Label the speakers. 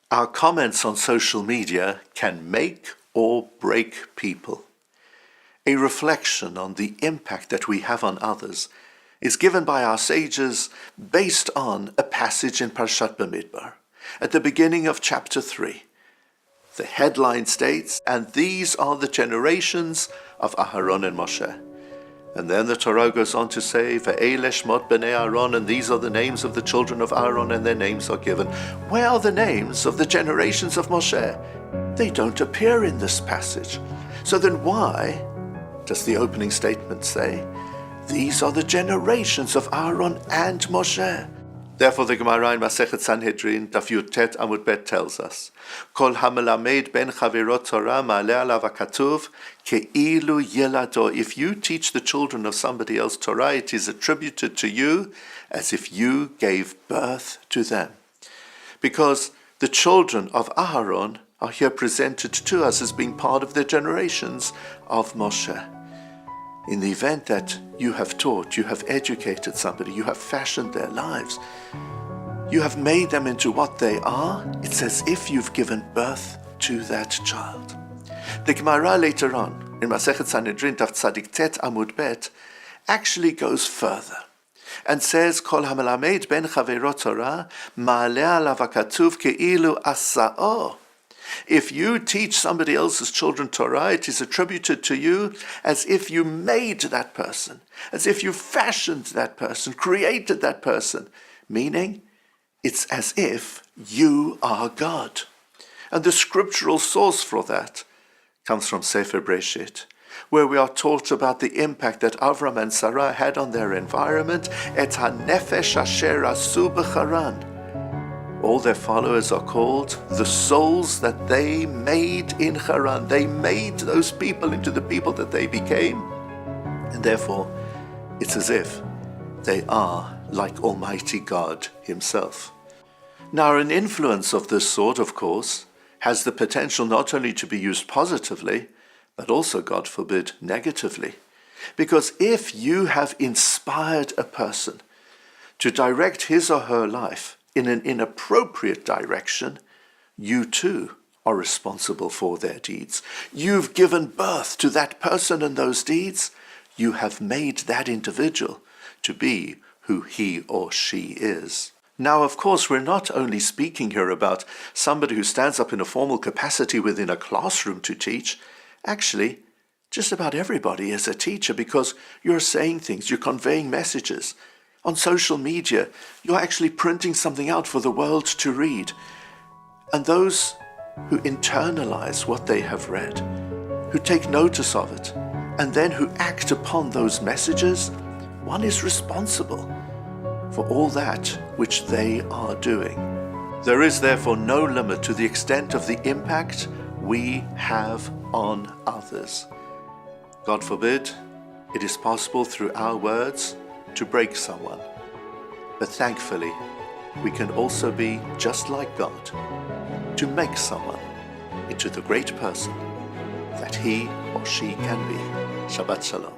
Speaker 1: Our comments on social media can make or break people. A reflection on the impact that we have on others is given by our sages based on a passage in Parshat Bamidbar, at the beginning of chapter 3. The headline states, "And these are the generations of Aharon and Moshe." And then the Torah goes on to say, "Ve'ele shmot b'nei Aaron," and these are the names of the children of Aaron, and their names are given. Where are the names of the generations of Moshe? They don't appear in this passage. So then why does the opening statement say, "These are the generations of Aaron and Moshe"? Therefore, the Gemara in Masechet Sanhedrin, Daf Yud Tet Amud Bet tells us, "Kol hamelamed ben chaverot Torah ma'aleh alav hakatuv ke'ilu yelado." If you teach the children of somebody else Torah, it is attributed to you as if you gave birth to them. Because the children of Aharon are here presented to us as being part of the generations of Moshe. In the event that you have taught, you have educated somebody, you have fashioned their lives, you have made them into what they are, it's as if you've given birth to that child. The Gemara later on, in Masechet Sanhedrin, Daf Tzadik Tet Amud Bet, actually goes further and says, "Kol hamelamed ben chaverot Torah ma'aleh alav hakatuv ke'ilu asa'o." If you teach somebody else's children Torah, it is attributed to you as if you made that person, as if you fashioned that person, created that person, meaning it's as if you are God. And the scriptural source for that comes from Sefer Breshit, where we are taught about the impact that Avram and Sarah had on their environment, et hanefesh asher asu b'charan. All their followers are called the souls that they made in Haran. They made those people into the people that they became. And therefore, it's as if they are like Almighty God Himself. Now, an influence of this sort, of course, has the potential not only to be used positively, but also, God forbid, negatively. Because if you have inspired a person to direct his or her life in an inappropriate direction, you too are responsible for their deeds. You've given birth to that person and those deeds. You have made that individual to be who he or she is. Now, of course, we're not only speaking here about somebody who stands up in a formal capacity within a classroom to teach. Actually, just about everybody is a teacher, because you're saying things, you're conveying messages. On social media, you're actually printing something out for the world to read. And those who internalize what they have read, who take notice of it, and then who act upon those messages, one is responsible for all that which they are doing. There is therefore no limit to the extent of the impact we have on others. God forbid, it is possible through our words to break someone. But thankfully, we can also be just like God, to make someone into the great person that he or she can be. Shabbat Shalom.